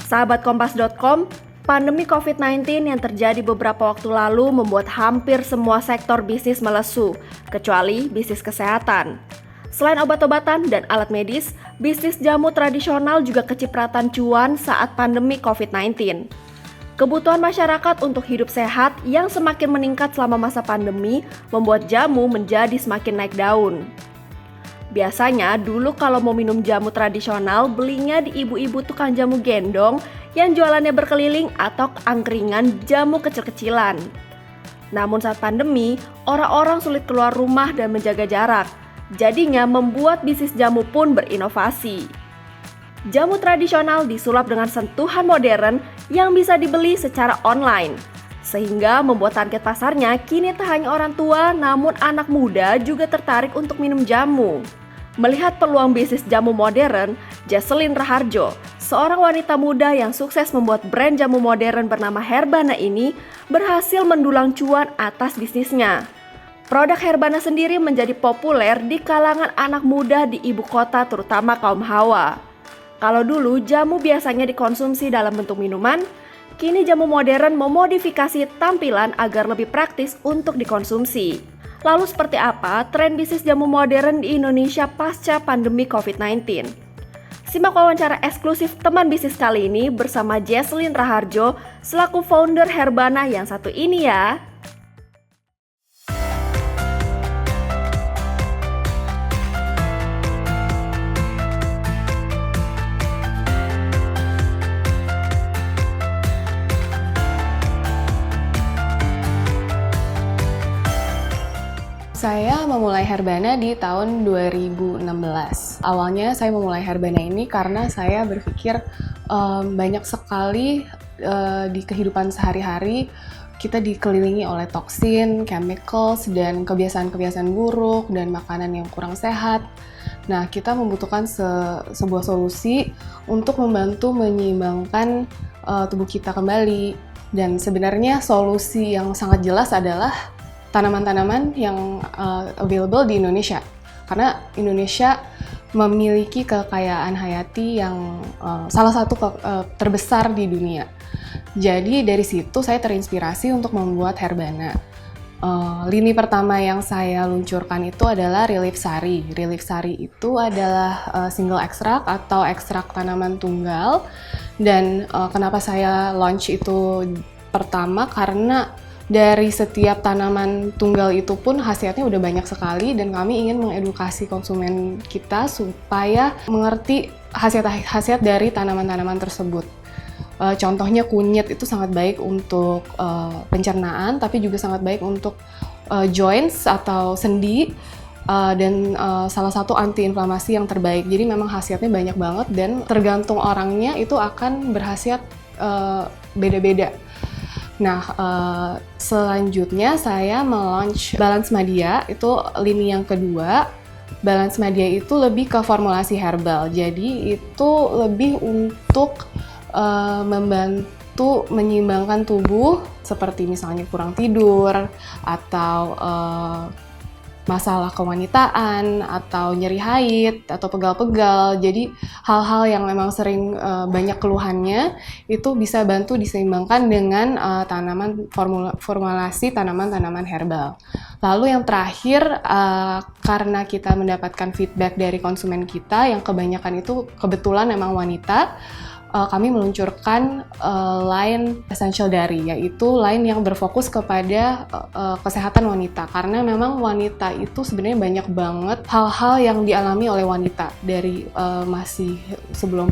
Sahabat Kompas.com, pandemi COVID-19 yang terjadi beberapa waktu lalu membuat hampir semua sektor bisnis melesu, kecuali bisnis kesehatan. Selain obat-obatan dan alat medis, bisnis jamu tradisional juga kecipratan cuan saat pandemi COVID-19. Kebutuhan masyarakat untuk hidup sehat yang semakin meningkat selama masa pandemi membuat jamu menjadi semakin naik daun. Biasanya dulu kalau mau minum jamu tradisional belinya di ibu-ibu tukang jamu gendong yang jualannya berkeliling atau angkringan jamu kecil-kecilan. Namun saat pandemi, orang-orang sulit keluar rumah dan menjaga jarak. Jadinya membuat bisnis jamu pun berinovasi. Jamu tradisional disulap dengan sentuhan modern yang bisa dibeli secara online. Sehingga membuat target pasarnya kini tak hanya orang tua, namun anak muda juga tertarik untuk minum jamu. Melihat peluang bisnis jamu modern, Jesselyn Raharjo, seorang wanita muda yang sukses membuat brand jamu modern bernama Herbana ini, berhasil mendulang cuan atas bisnisnya. Produk Herbana sendiri menjadi populer di kalangan anak muda di ibu kota, terutama kaum hawa. Kalau dulu jamu biasanya dikonsumsi dalam bentuk minuman, kini jamu modern memodifikasi tampilan agar lebih praktis untuk dikonsumsi. Lalu seperti apa tren bisnis jamu modern di Indonesia pasca pandemi COVID-19? Simak wawancara eksklusif teman bisnis kali ini bersama Jesselyn Raharjo selaku founder Herbana yang satu ini ya. Saya memulai Herbana di tahun 2016. Awalnya saya memulai Herbana ini karena saya berpikir banyak sekali di kehidupan sehari-hari kita dikelilingi oleh toksin, chemicals, dan kebiasaan-kebiasaan buruk dan makanan yang kurang sehat. Nah, kita membutuhkan sebuah solusi untuk membantu menyeimbangkan tubuh kita kembali. Dan sebenarnya solusi yang sangat jelas adalah tanaman-tanaman yang available di Indonesia. Karena Indonesia memiliki kekayaan hayati yang salah satu terbesar di dunia. Jadi dari situ saya terinspirasi untuk membuat Herbana. Lini pertama yang saya luncurkan itu adalah Relief Sari. Relief Sari itu adalah single ekstrak atau ekstrak tanaman tunggal. Dan kenapa saya launch itu pertama, karena dari setiap tanaman tunggal itu pun khasiatnya udah banyak sekali dan kami ingin mengedukasi konsumen kita supaya mengerti khasiat-khasiat dari tanaman-tanaman tersebut. Contohnya kunyit itu sangat baik untuk pencernaan, tapi juga sangat baik untuk joints atau sendi dan salah satu anti-inflamasi yang terbaik. Jadi memang khasiatnya banyak banget dan tergantung orangnya itu akan berkhasiat beda-beda. Nah, selanjutnya saya melaunch Balance Madia, itu lini yang kedua. Balance Madia itu lebih ke formulasi herbal, jadi itu lebih untuk membantu menyeimbangkan tubuh, seperti misalnya kurang tidur, atau masalah kewanitaan, atau nyeri haid, atau pegal-pegal. Jadi hal-hal yang memang sering banyak keluhannya itu bisa bantu diseimbangkan dengan formulasi tanaman-tanaman herbal. Lalu yang terakhir, karena kita mendapatkan feedback dari konsumen kita yang kebanyakan itu kebetulan memang wanita, kami meluncurkan line Essential Dairy, yaitu line yang berfokus kepada kesehatan wanita. Karena memang wanita itu sebenarnya banyak banget hal-hal yang dialami oleh wanita dari masih sebelum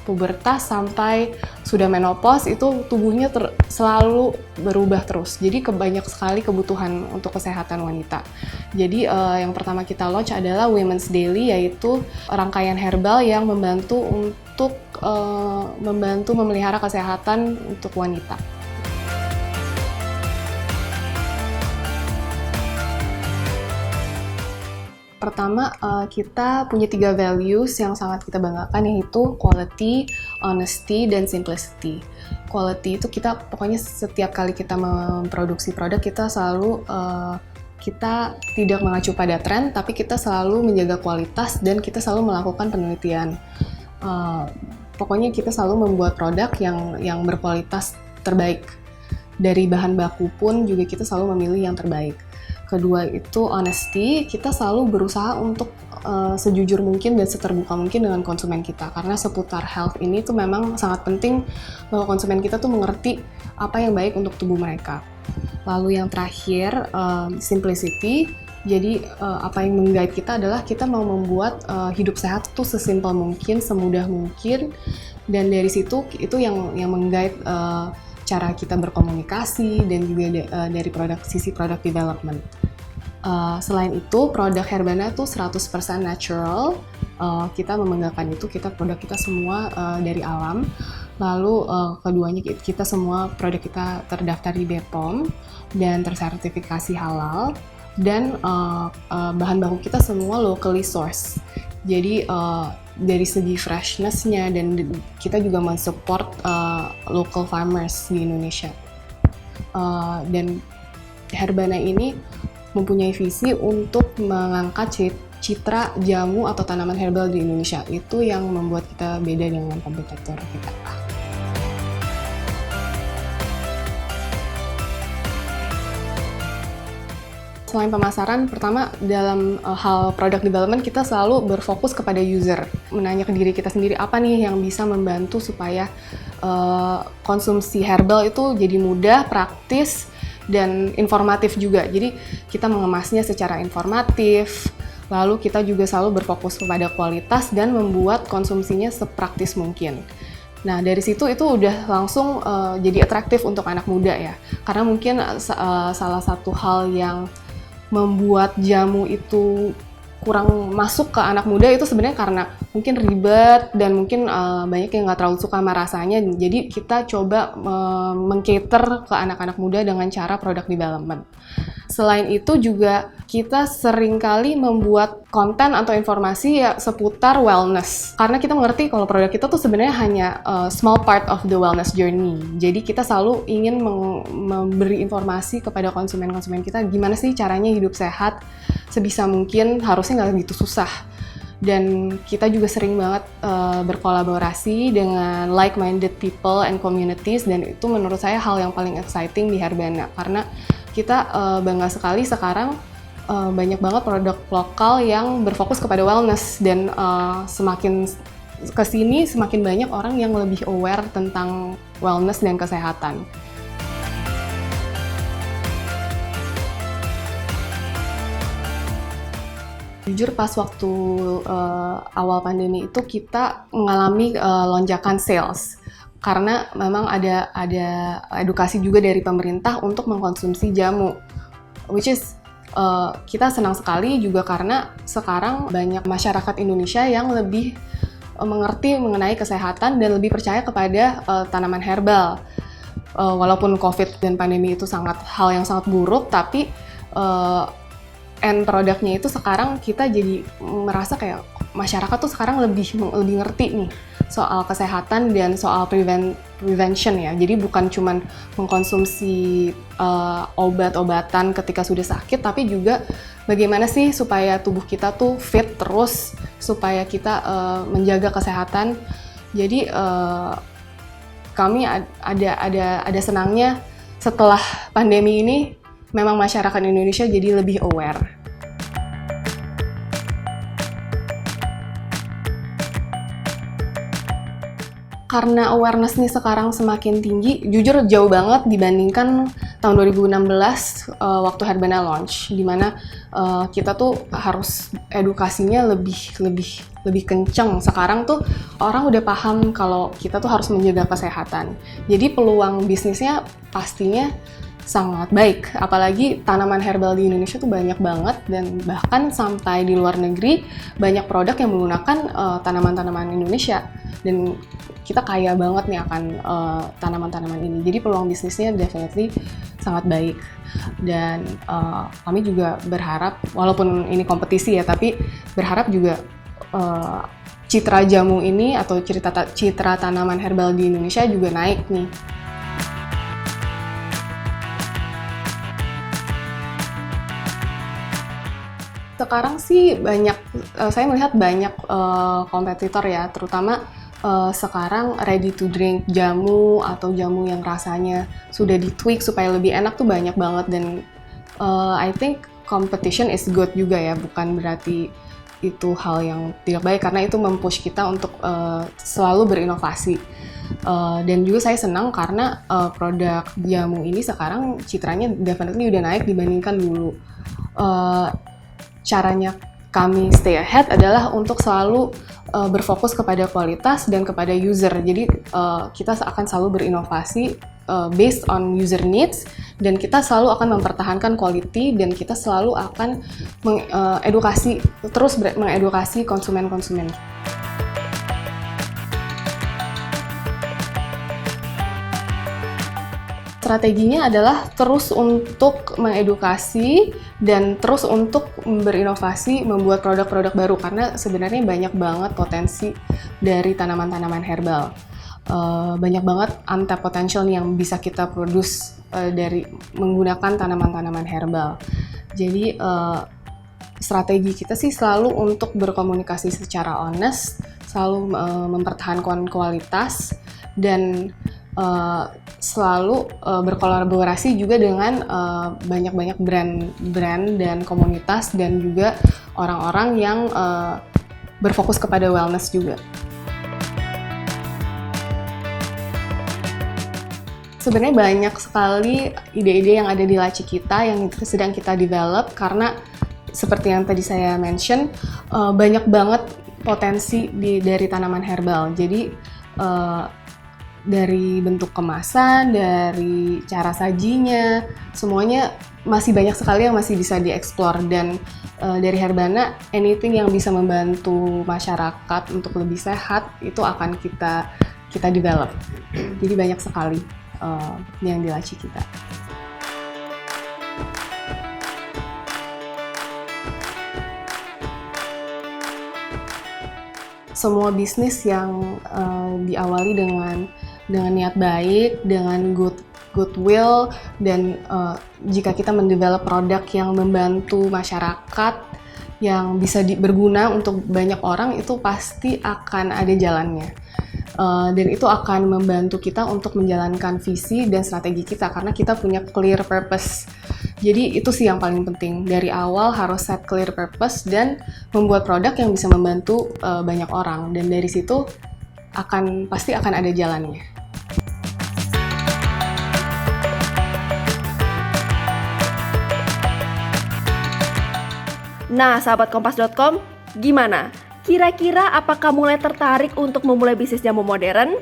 pubertas sampai sudah menopause, itu tubuhnya selalu berubah terus. Jadi banyak sekali kebutuhan untuk kesehatan wanita. Jadi yang pertama kita launch adalah Women's Daily, yaitu rangkaian herbal yang membantu memelihara kesehatan untuk wanita. Pertama, kita punya 3 values yang sangat kita banggakan, yaitu quality, honesty, dan simplicity. Quality itu kita pokoknya setiap kali kita memproduksi produk, kita selalu kita tidak mengacu pada tren, tapi kita selalu menjaga kualitas dan kita selalu melakukan penelitian. Pokoknya kita selalu membuat produk yang berkualitas terbaik. Dari bahan baku pun juga kita selalu memilih yang terbaik. Kedua itu honesty, kita selalu berusaha untuk sejujur mungkin dan seterbuka mungkin dengan konsumen kita. Karena seputar health ini tuh memang sangat penting bahwa konsumen kita tuh mengerti apa yang baik untuk tubuh mereka. Lalu yang terakhir, simplicity. Jadi apa yang meng-guide kita adalah kita mau membuat hidup sehat tuh sesimpel mungkin, semudah mungkin. Dan dari situ itu yang meng-guide cara kita berkomunikasi dan juga dari sisi product development. Selain itu, produk Herbana tuh 100% natural. Kita memegangkan itu, produk kita semua dari alam. Lalu keduanya kita semua produk kita terdaftar di BPOM dan tersertifikasi halal. Dan bahan baku kita semua locally sourced. Jadi dari segi freshness-nya dan kita juga mensupport local farmers di Indonesia. Dan Herbana ini mempunyai visi untuk mengangkat citra jamu atau tanaman herbal di Indonesia. Itu yang membuat kita beda dengan kompetitor kita. Selain pemasaran, pertama dalam hal product development kita selalu berfokus kepada user, menanya ke diri kita sendiri apa nih yang bisa membantu supaya konsumsi herbal itu jadi mudah, praktis, dan informatif juga. Jadi kita mengemasnya secara informatif, lalu kita juga selalu berfokus kepada kualitas dan membuat konsumsinya sepraktis mungkin. Nah dari situ itu udah langsung jadi atraktif untuk anak muda ya, karena mungkin salah satu hal yang membuat jamu itu kurang masuk ke anak muda itu sebenarnya karena mungkin ribet dan mungkin banyak yang nggak terlalu suka sama rasanya. Jadi kita coba meng-cater ke anak-anak muda dengan cara product development. Selain itu juga kita seringkali membuat konten atau informasi ya seputar wellness. Karena kita mengerti kalau produk kita tuh sebenarnya hanya small part of the wellness journey. Jadi kita selalu ingin memberi informasi kepada konsumen-konsumen kita gimana sih caranya hidup sehat sebisa mungkin, harusnya nggak begitu susah. Dan kita juga sering banget berkolaborasi dengan like-minded people and communities, dan itu menurut saya hal yang paling exciting di Herbana karena kita bangga sekali sekarang banyak banget produk lokal yang berfokus kepada wellness, dan semakin kesini semakin banyak orang yang lebih aware tentang wellness dan kesehatan. Jujur pas waktu awal pandemi itu kita mengalami lonjakan sales karena memang ada edukasi juga dari pemerintah untuk mengkonsumsi jamu, which is kita senang sekali juga karena sekarang banyak masyarakat Indonesia yang lebih mengerti mengenai kesehatan dan lebih percaya kepada tanaman herbal. Walaupun COVID dan pandemi itu hal yang sangat buruk, tapi end produknya itu sekarang kita jadi merasa kayak masyarakat tuh sekarang lebih ngerti nih soal kesehatan dan soal prevention ya. Jadi bukan cuman mengkonsumsi obat-obatan ketika sudah sakit, tapi juga bagaimana sih supaya tubuh kita tuh fit terus, supaya kita menjaga kesehatan. Jadi kami ada senangnya setelah pandemi ini memang masyarakat Indonesia jadi lebih aware. Karena awareness nih sekarang semakin tinggi, jujur jauh banget dibandingkan tahun 2016 waktu Herbana launch, di mana kita tuh harus edukasinya lebih kenceng. Sekarang tuh orang udah paham kalau kita tuh harus menjaga kesehatan. Jadi peluang bisnisnya pastinya sangat baik, apalagi tanaman herbal di Indonesia tuh banyak banget, dan bahkan sampai di luar negeri banyak produk yang menggunakan tanaman-tanaman Indonesia, dan kita kaya banget nih akan tanaman-tanaman ini. Jadi peluang bisnisnya definitely sangat baik, dan kami juga berharap, walaupun ini kompetisi ya, tapi berharap juga citra jamu ini atau citra tanaman herbal di Indonesia juga naik nih. Sekarang sih saya melihat banyak kompetitor ya, terutama sekarang ready to drink jamu atau jamu yang rasanya sudah di-tweak supaya lebih enak tuh banyak banget, dan I think competition is good juga ya, bukan berarti itu hal yang tidak baik karena itu mempush kita untuk selalu berinovasi. Dan juga saya senang karena produk jamu ini sekarang citranya definitely udah naik dibandingkan dulu. Caranya kami stay ahead adalah untuk selalu berfokus kepada kualitas dan kepada user. Jadi kita akan selalu berinovasi based on user needs, dan kita selalu akan mempertahankan quality, dan kita selalu akan mengedukasi konsumen-konsumen. Strateginya adalah terus untuk mengedukasi dan terus untuk berinovasi, membuat produk-produk baru, karena sebenarnya banyak banget potensi dari tanaman-tanaman herbal. Banyak banget untapped potential yang bisa kita produce dari menggunakan tanaman-tanaman herbal. Jadi strategi kita sih selalu untuk berkomunikasi secara honest, selalu mempertahankan kualitas, dan selalu berkolaborasi juga dengan banyak-banyak brand dan komunitas, dan juga orang-orang yang berfokus kepada wellness juga. Sebenarnya banyak sekali ide-ide yang ada di laci kita yang sedang kita develop, karena seperti yang tadi saya mention, banyak banget potensi dari tanaman herbal. Jadi dari bentuk kemasan, dari cara sajinya, semuanya masih banyak sekali yang masih bisa dieksplor. Dan dari Herbana, anything yang bisa membantu masyarakat untuk lebih sehat itu akan kita develop. Jadi banyak sekali yang di laci kita. Semua bisnis yang diawali dengan niat baik, dengan goodwill, dan jika kita mendevelop produk yang membantu masyarakat, yang bisa berguna untuk banyak orang, itu pasti akan ada jalannya. Dan itu akan membantu kita untuk menjalankan visi dan strategi kita, karena kita punya clear purpose. Jadi itu sih yang paling penting, dari awal harus set clear purpose dan membuat produk yang bisa membantu banyak orang, dan dari situ pasti akan ada jalannya. Nah, sahabat kompas.com, gimana? Kira-kira apakah mulai tertarik untuk memulai bisnis jamu modern?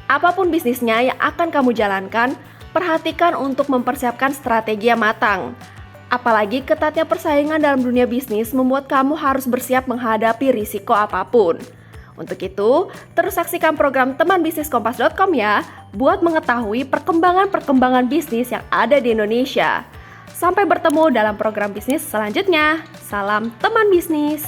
Apapun bisnisnya yang akan kamu jalankan, perhatikan untuk mempersiapkan strategi yang matang. Apalagi ketatnya persaingan dalam dunia bisnis membuat kamu harus bersiap menghadapi risiko apapun. Untuk itu, terus saksikan program Teman Bisnis Kompas.com ya, buat mengetahui perkembangan bisnis yang ada di Indonesia. Sampai bertemu dalam program bisnis selanjutnya. Salam teman bisnis.